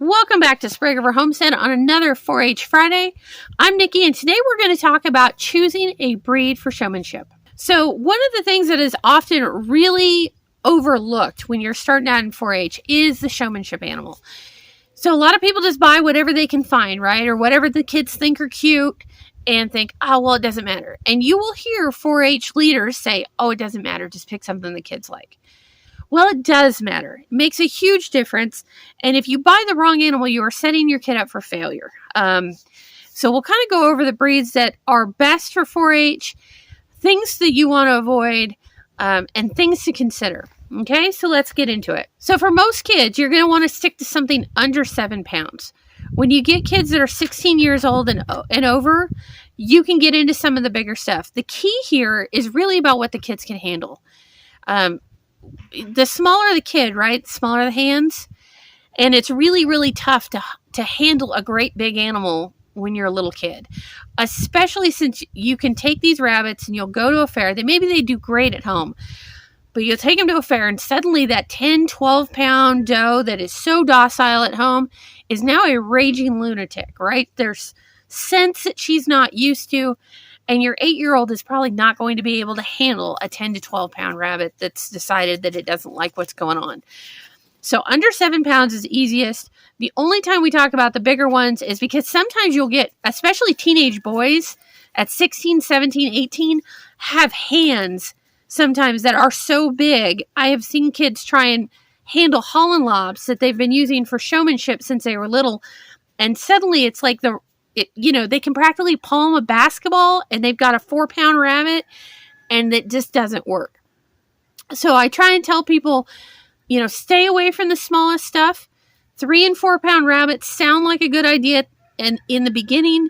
Welcome back to Sprague Homestead on another 4-H Friday. I'm Nikki, and today we're going to talk about choosing a breed for showmanship. So one of the things that is often really overlooked when you're starting out in 4-H is the showmanship animal. So a lot of people just buy whatever they can find, right? Or whatever the kids think are cute and think, oh, well, it doesn't matter. And you will hear 4-H leaders say, oh, it doesn't matter. Just pick something the kids like. Well, it does matter. It makes a huge difference. And if you buy the wrong animal, you are setting your kid up for failure. So we'll kind of go over the breeds that are best for 4-H, things that you want to avoid, and things to consider. Okay, so let's get into it. So for most kids, you're going to want to stick to something under 7 pounds. When you get kids that are 16 years old and over, you can get into some of the bigger stuff. The key here is really about what the kids can handle. The smaller the kid, right? The smaller the hands. And it's really, really tough to handle a great big animal when you're a little kid. Especially since you can take these rabbits and you'll go to a fair. Maybe they do great at home. But you'll take them to a fair and suddenly that 10, 12 pound doe that is so docile at home is now a raging lunatic, right? There's scents that she's not used to. And your 8-year-old is probably not going to be able to handle a 10 to 12 pound rabbit that's decided that it doesn't like what's going on. So under 7 pounds is easiest. The only time we talk about the bigger ones is because sometimes you'll get, especially teenage boys at 16, 17, 18, have hands sometimes that are so big. I have seen kids try and handle Holland lobs that they've been using for showmanship since they were little. And suddenly it's like they can practically palm a basketball and they've got a 4-pound rabbit and it just doesn't work. So I try and tell people, stay away from the smallest stuff. 3 and 4 pound rabbits sound like a good idea in the beginning,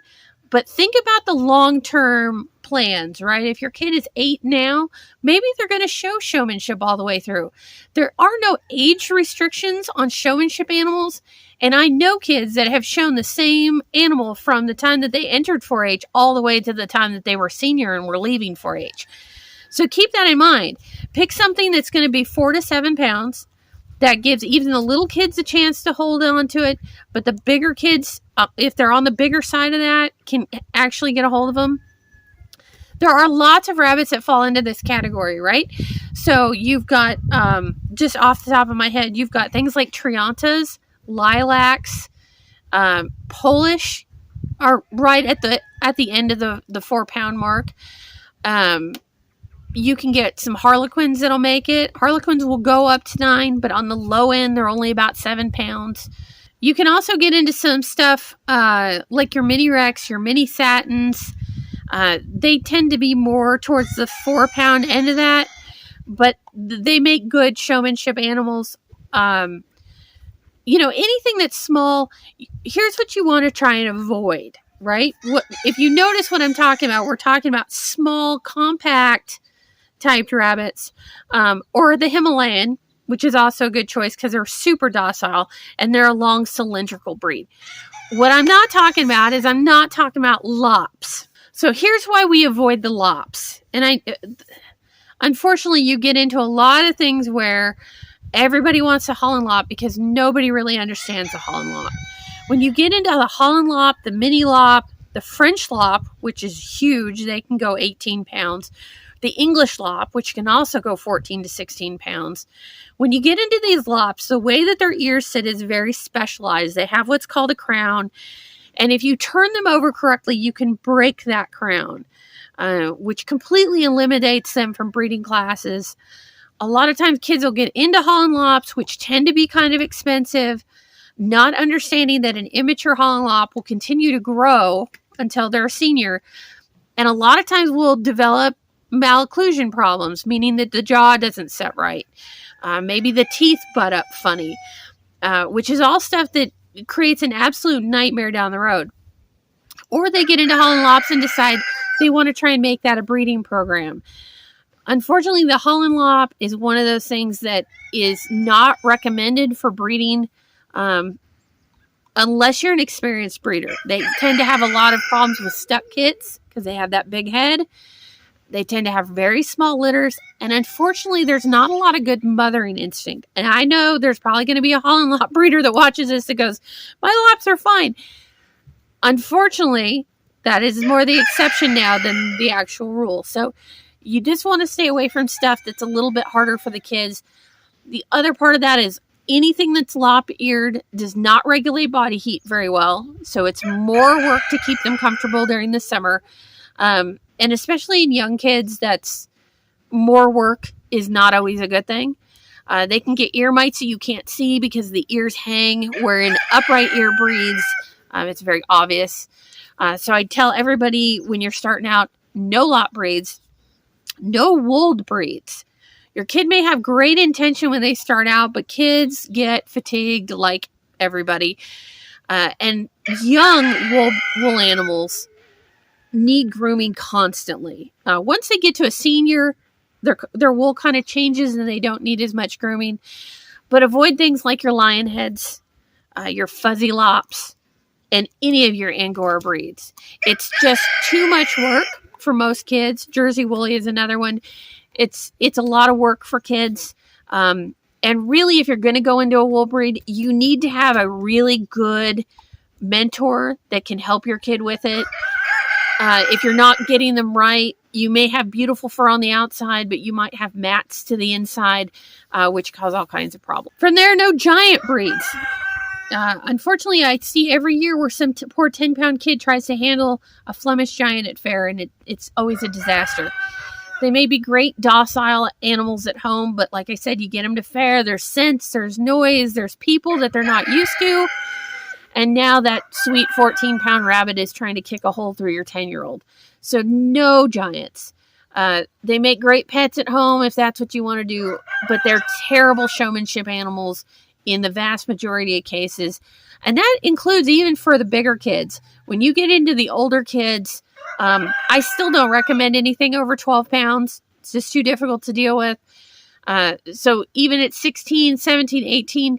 but think about the long-term plans, right? If your kid is 8 now, maybe they're going to show showmanship all the way through. There are no age restrictions on showmanship animals. And I know kids that have shown the same animal from the time that they entered 4-H all the way to the time that they were senior and were leaving 4-H. So keep that in mind. Pick something that's going to be 4 to 7 pounds. That gives even the little kids a chance to hold on to it. But the bigger kids, if they're on the bigger side of that, can actually get a hold of them. There are lots of rabbits that fall into this category, right? So you've got, just off the top of my head, you've got things like Triantas, lilacs, Polish are right at the end of the 4-pound mark. You can get some Harlequins that'll make it. Harlequins will go up to 9, but on the low end, they're only about 7 pounds. You can also get into some stuff like your mini Rex, your mini Satins. They tend to be more towards the 4-pound end of that, but they make good showmanship animals. Anything that's small, here's what you want to try and avoid, right? If you notice what I'm talking about, we're talking about small, compact typed rabbits, or the Himalayan, which is also a good choice because they're super docile and they're a long cylindrical breed. What I'm not talking about is I'm not talking about lops. So here's why we avoid the lops. And unfortunately, you get into a lot of things where everybody wants a Holland lop because nobody really understands the Holland lop. When you get into the Holland lop, the mini lop, the French lop, which is huge, they can go 18 pounds. The English lop, which can also go 14 to 16 pounds. When you get into these lops, the way that their ears sit is very specialized. They have what's called a crown. And if you turn them over correctly, you can break that crown, which completely eliminates them from breeding classes. A lot of times kids will get into Holland lops, which tend to be kind of expensive, not understanding that an immature Holland lop will continue to grow until they're a senior. And a lot of times will develop malocclusion problems, meaning that the jaw doesn't set right. Maybe the teeth butt up funny, which is all stuff that creates an absolute nightmare down the road. Or they get into Holland lops and decide they want to try and make that a breeding program. Unfortunately, the Holland lop is one of those things that is not recommended for breeding unless you're an experienced breeder. They tend to have a lot of problems with stuck kits because they have that big head. They tend to have very small litters, and unfortunately, there's not a lot of good mothering instinct. And I know there's probably going to be a Holland Lop breeder that watches this that goes, my lops are fine. Unfortunately, that is more the exception now than the actual rule. So you just want to stay away from stuff that's a little bit harder for the kids. The other part of that is anything that's lop-eared does not regulate body heat very well. So it's more work to keep them comfortable during the summer. And especially in young kids, that's more work is not always a good thing. They can get ear mites that you can't see because the ears hang, where in upright ear breeds, it's very obvious. So I tell everybody when you're starting out, no lop breeds, no wooled breeds. Your kid may have great intention when they start out, but kids get fatigued like everybody. And young wool animals need grooming constantly. Once they get to a senior, their wool kind of changes and they don't need as much grooming. But avoid things like your lion heads, your fuzzy lops, and any of your Angora breeds. It's just too much work for most kids. Jersey Woolly is another one. It's a lot of work for kids. And really, if you're going to go into a wool breed, you need to have a really good mentor that can help your kid with it. If you're not getting them right, you may have beautiful fur on the outside, but you might have mats to the inside, which cause all kinds of problems. From there, no giant breeds. Unfortunately, I see every year where some poor 10-pound kid tries to handle a Flemish giant at fair, and it's always a disaster. They may be great docile animals at home, but like I said, you get them to fair, there's scents, there's noise, there's people that they're not used to. And now that sweet 14-pound rabbit is trying to kick a hole through your 10-year-old. So no giants. They make great pets at home if that's what you want to do, but they're terrible showmanship animals in the vast majority of cases. And that includes even for the bigger kids. When you get into the older kids, I still don't recommend anything over 12 pounds. It's just too difficult to deal with. So even at 16, 17, 18,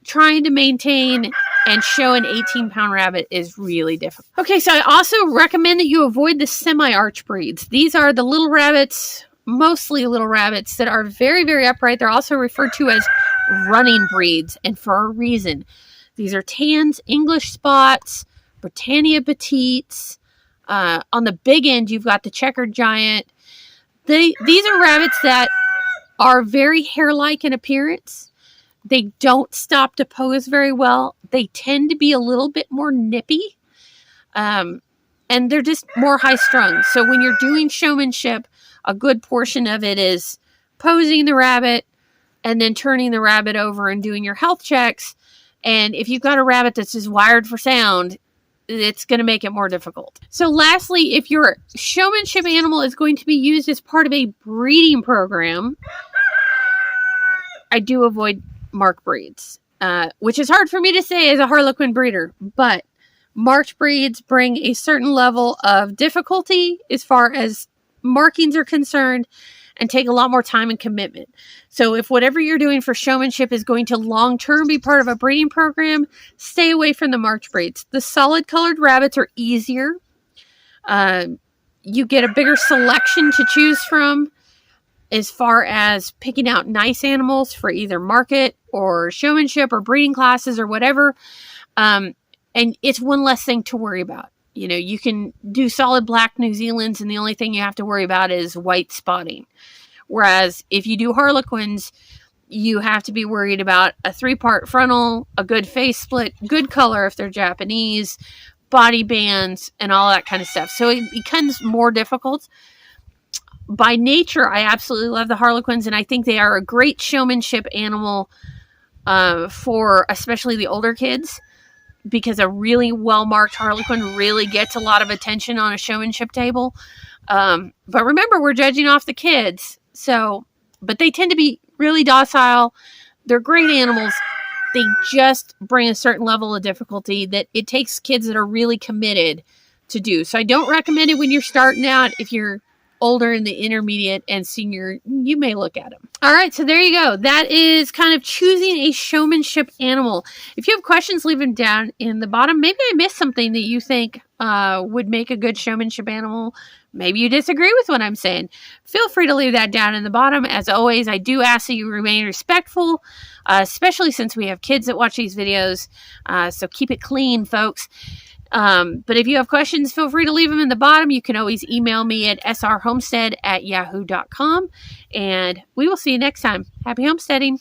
trying to maintain and show an 18-pound rabbit is really difficult. Okay, so I also recommend that you avoid the semi-arch breeds. These are the little rabbits, mostly little rabbits, that are very, very upright. They're also referred to as running breeds, and for a reason. These are tans, English spots, Britannia petites. On the big end, you've got the checkered giant. These are rabbits that are very hair-like in appearance. They don't stop to pose very well. They tend to be a little bit more nippy. And they're just more high-strung. So when you're doing showmanship, a good portion of it is posing the rabbit and then turning the rabbit over and doing your health checks. And if you've got a rabbit that's just wired for sound, it's going to make it more difficult. So lastly, if your showmanship animal is going to be used as part of a breeding program, I do avoid mark breeds, which is hard for me to say as a Harlequin breeder, but marked breeds bring a certain level of difficulty as far as markings are concerned and take a lot more time and commitment. So if whatever you're doing for showmanship is going to long-term be part of a breeding program, stay away from the marked breeds. The solid colored rabbits are easier. You get a bigger selection to choose from as far as picking out nice animals for either market or showmanship or breeding classes or whatever. And it's one less thing to worry about. You know, you can do solid black New Zealands and the only thing you have to worry about is white spotting. Whereas if you do Harlequins, you have to be worried about a 3-part frontal, a good face split, good color if they're Japanese, body bands, and all that kind of stuff. So it becomes more difficult. By nature, I absolutely love the Harlequins, and I think they are a great showmanship animal for especially the older kids, because a really well-marked Harlequin really gets a lot of attention on a showmanship table. But remember, we're judging off the kids. But they tend to be really docile. They're great animals. They just bring a certain level of difficulty that it takes kids that are really committed to do. So I don't recommend it when you're starting out. If you're older in the intermediate and senior, you may look at them. All right, so there you go. That is kind of choosing a showmanship animal. If you have questions, leave them down in the bottom. Maybe I missed something that you think would make a good showmanship animal. Maybe you disagree with what I'm saying. Feel free to leave that down in the bottom. As always, I do ask that you remain respectful, especially since we have kids that watch these videos. So keep it clean, folks. But if you have questions, feel free to leave them in the bottom. You can always email me at srhomestead@yahoo.com. And we will see you next time. Happy homesteading.